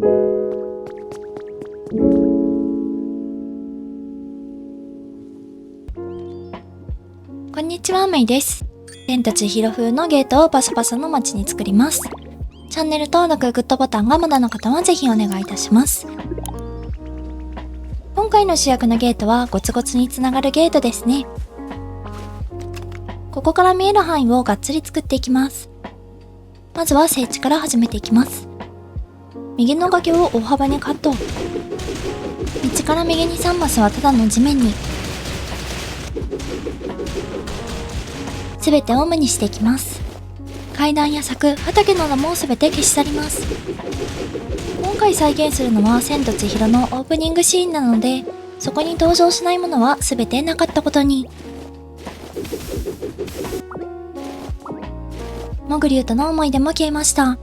こんにちは、メイです。千と千尋風のゲートをパサパサの街に作ります。チャンネル登録、グッドボタンがまだの方はぜひお願いいたします。今回の主役のゲートはゴツゴツにつながるゲートですね。ここから見える範囲をがっつり作っていきます。まずは整地から始めていきます。右の崖を大幅にカット。道から右に3マスはただの地面に。すべてを無にしていきます。階段や柵、畑などもすべて消し去ります。今回再現するのは千と千尋のオープニングシーンなので、そこに登場しないものはすべてなかったことに。モグリュウとの思い出も消えました。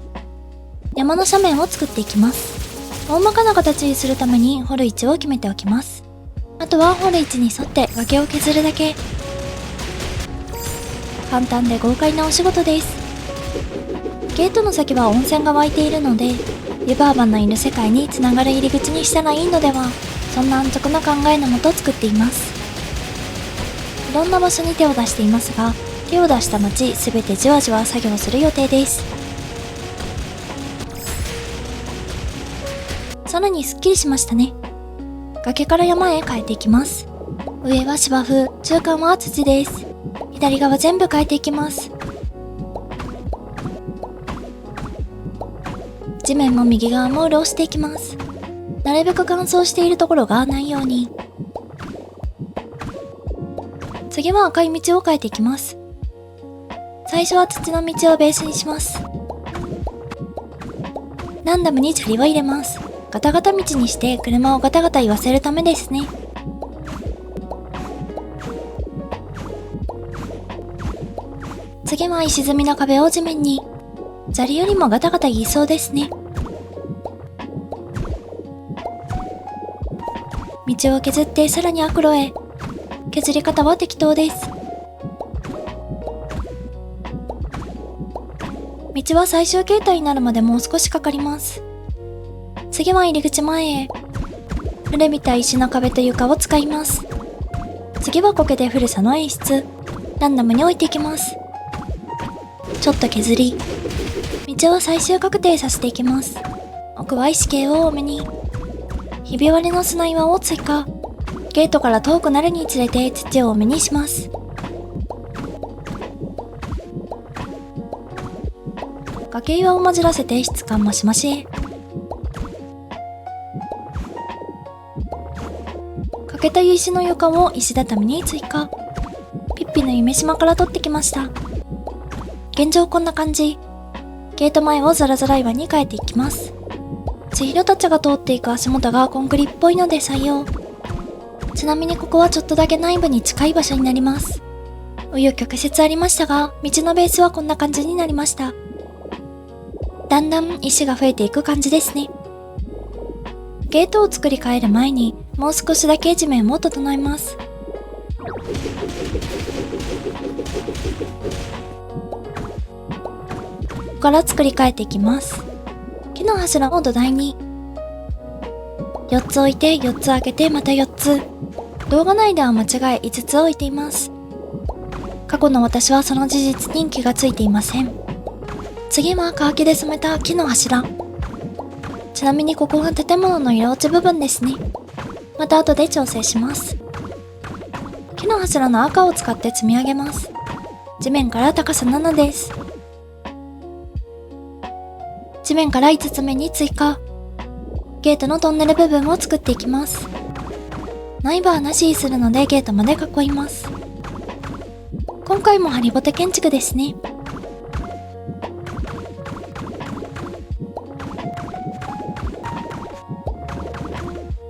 山の斜面を作っていきます。大まかな形にするために掘る位置を決めておきます。あとは掘る位置に沿って崖を削るだけ。簡単で豪快なお仕事です。ゲートの先は温泉が湧いているので、湯婆婆のいる世界につながる入り口にしたらいいのでは、そんな安直な考えのもと作っています。いろんな場所に手を出していますが、手を出した後すべてじわじわ作業する予定です。さらにすっきりしましたね。崖から山へ変えていきます。上は芝生、中間は土です。左側全部変えていきます。地面も右側も潤していきます。なるべく乾燥しているところがないように。次は赤い道を変えていきます。最初は土の道をベースにします。ランダムに砂利を入れます。ガタガタ道にして車をガタガタ言わせるためですね。次は石積みの壁を地面に。砂利よりもガタガタ言いそうですね。道を削ってさらに悪路へ。削り方は適当です。道は最終形態になるまでもう少しかかります。次は入り口前へ。古びた石の壁と床を使います。次は苔で古さの演出。ランダムに置いていきます。ちょっと削り。道は最終確定させていきます。奥は石系を多めに。ひび割れの砂岩を追加。ゲートから遠くなるにつれて土を多めにします。崖岩を混じらせて質感増し増し。欠けた石の床を石畳に追加。ピッピの夢島から取ってきました。現状こんな感じ。ゲート前をザラザラ岩に変えていきます。千尋たちが通っていく足元がコンクリっぽいので採用。ちなみにここはちょっとだけ内部に近い場所になります。紆余曲折ありましたが、道のベースはこんな感じになりました。だんだん石が増えていく感じですね。ゲートを作り変える前にもう少しだけ地面を整えます。ここから作り変えていきます。木の柱を土台に4つ置いて4つ開けてまた4つ。動画内では間違い5つ置いています。過去の私はその事実に気がついていません。次は乾きで染めた木の柱。ちなみにここが建物の色落ち部分ですね。また後で調整します。木の柱の赤を使って積み上げます。地面から高さ7です。地面から5つ目に追加。ゲートのトンネル部分を作っていきます。内部はなしにするのでゲートまで囲います。今回もハリボテ建築ですね。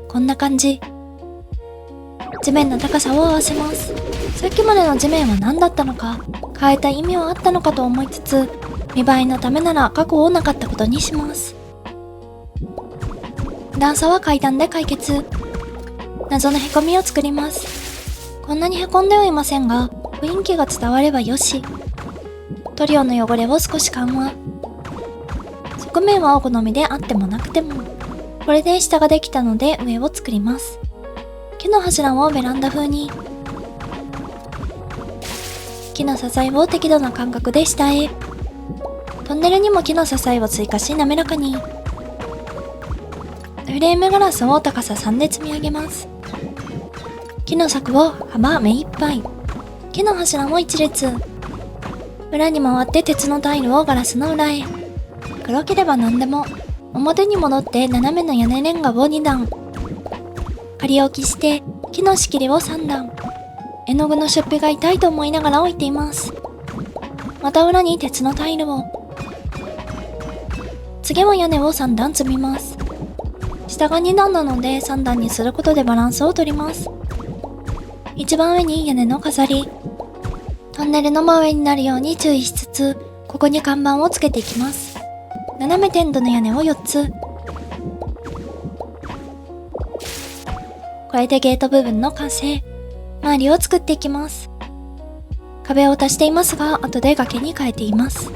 こんな感じ。地面の高さを合わせます。さっきまでの地面は何だったのか、変えた意味はあったのかと思いつつ、見栄えのためなら過去をなかったことにします。段差は階段で解決。謎のへこみを作ります。こんなにへこんではいませんが、雰囲気が伝わればよし。塗料の汚れを少し緩和。側面はお好みであってもなくても。これで下ができたので上を作ります。木の柱をベランダ風に。木の支えを適度な間隔で下へ。トンネルにも木の支えを追加し滑らかに。フレームガラスを高さ3で積み上げます。木の柵を幅目いっぱい。木の柱も1列。裏に回って鉄のタイルをガラスの裏へ。黒ければ何でも。表に戻って斜めの屋根レンガを2段。仮置きして木の仕切りを3段。絵の具の出費が痛いと思いながら置いています。また裏に鉄のタイルを。次は屋根を3段積みます。下が2段なので3段にすることでバランスを取ります。一番上に屋根の飾り。トンネルの真上になるように注意しつつ、ここに看板をつけていきます。斜め天土の屋根を4つ。これでゲート部分の完成。周りを作っていきます。壁を足していますが、後で崖に変えています。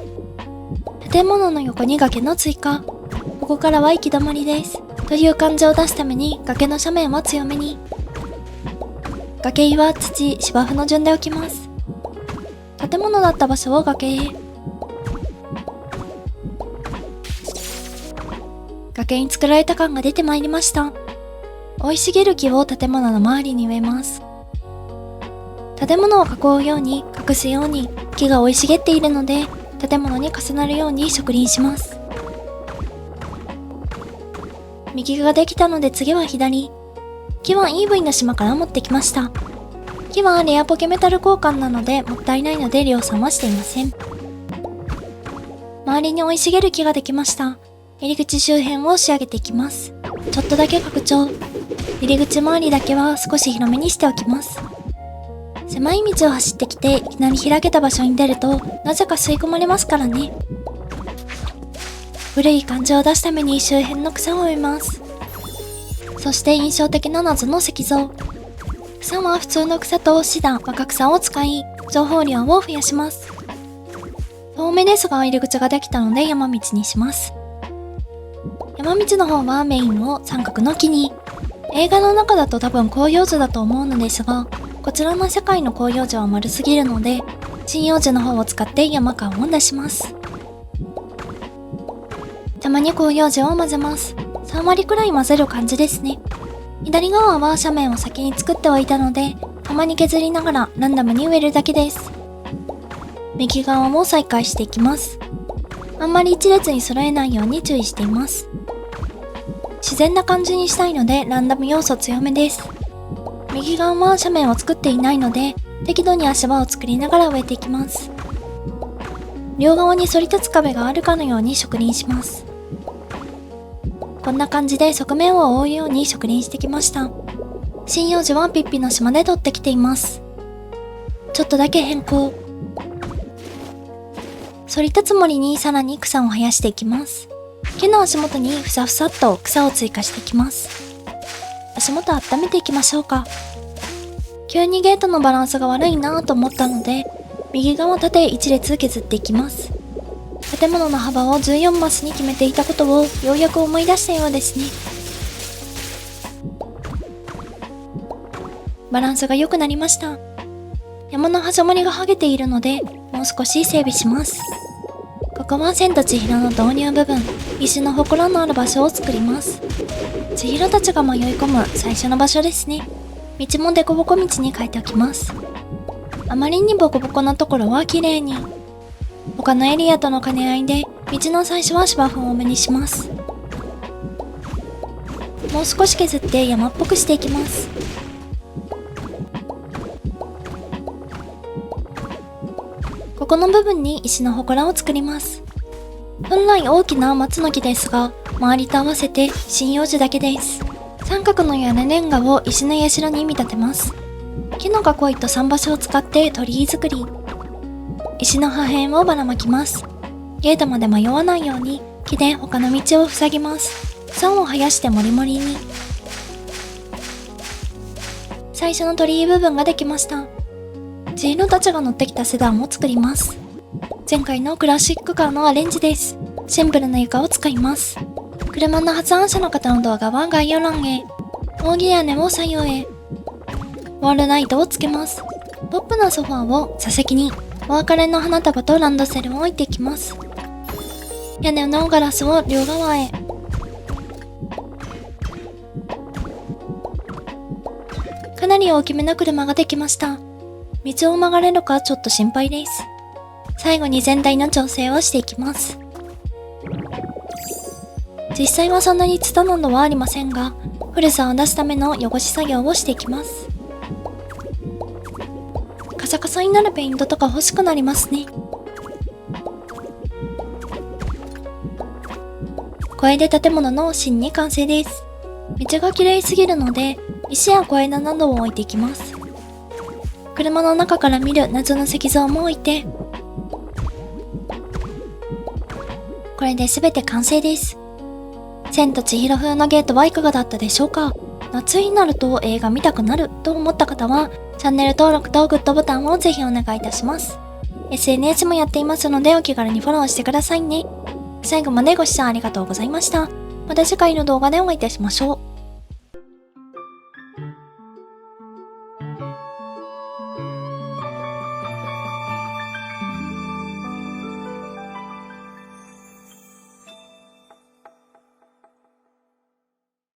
建物の横に崖の追加。ここからは行き止まりです。という感じを出すために崖の斜面は強めに。崖岩、土、芝生の順で置きます。建物だった場所を崖へ。崖に作られた感が出てまいりました。生い茂る木を建物の周りに植えます。建物を囲うように隠すように木が生い茂っているので、建物に重なるように植林します。右ができたので次は左。木は EV の島から持ってきました。木はレアポケメタル交換なのでもったいないので量産はしていません。周りに生い茂る木ができました。入り口周辺を仕上げていきます。ちょっとだけ拡張。入り口周りだけは少し広めにしておきます。狭い道を走ってきていきなり開けた場所に出るとなぜか吸い込まれますからね。古い感じを出すために周辺の草を植えます。そして印象的な謎の石像。草は普通の草とシダ、若草を使い情報量を増やします。遠目ですが入り口ができたので山道にします。山道の方はメインを三角の木に。映画の中だと多分広葉樹だと思うのですが、こちらの世界の広葉樹は丸すぎるので、針葉樹の方を使って山感を出します。たまに広葉樹を混ぜます。3割くらい混ぜる感じですね。左側は斜面を先に作っておいたので、たまに削りながらランダムに植えるだけです。右側も再開していきます。あんまり一列に揃えないように注意しています。自然な感じにしたいのでランダム要素強めです。右側は斜面を作っていないので適度に足場を作りながら植えていきます。両側に反り立つ壁があるかのように植林します。こんな感じで側面を覆うように植林してきました。針葉樹はピッピの島で取ってきています。ちょっとだけ変更。反り立つ森にさらに草を生やしていきます。木の足元にふさふさっと草を追加していきます。足元温めていきましょうか。急にゲートのバランスが悪いなぁと思ったので、右側縦1列削っていきます。建物の幅を14マスに決めていたことをようやく思い出したようですね。バランスが良くなりました。山の始まりが剥げているので、もう少し整備します。ここは千と千尋の導入部分、石の祠のある場所を作ります。千尋たちが迷い込む最初の場所ですね。道もデコボコ道に変えておきます。あまりにボコボコなところは綺麗に。他のエリアとの兼ね合いで、道の最初は芝生を多めにします。もう少し削って山っぽくしていきます。ここの部分に石の祠を作ります。本来大きな松の木ですが、周りと合わせて針葉樹だけです。三角の屋根レンガを石の社に見立てます。木の囲いと桟橋を使って鳥居作り。石の破片をばらまきます。ゲートまで迷わないように木で他の道を塞ぎます。桟を生やしてモリモリに。最初の鳥居部分ができました。千尋たちが乗ってきたセダンを作ります。前回のクラシックカーのアレンジです。シンプルな床を使います。車の発案者の方の動画は概要欄へ。扇屋根を左右へ。ウォールライトをつけます。ポップなソファーを座席に、お別れの花束とランドセルを置いていきます。屋根のガラスを両側へ。かなり大きめの車ができました。道を曲がれるかちょっと心配です。最後に全体の調整をしていきます。実際はそんなにツタなどはありませんが、古さを出すための汚し作業をしていきます。カサカサになるペイントとか欲しくなりますね。これで建物の芯に完成です。道が綺麗すぎるので、石や小枝などを置いていきます。車の中から見る謎の石像も置いて、これで全て完成です。千と千尋風のゲートはいかがだったでしょうか？夏になると映画見たくなると思った方は、チャンネル登録とグッドボタンをぜひお願いいたします。SNS もやっていますのでお気軽にフォローしてくださいね。最後までご視聴ありがとうございました。また次回の動画でお会いいたしましょう。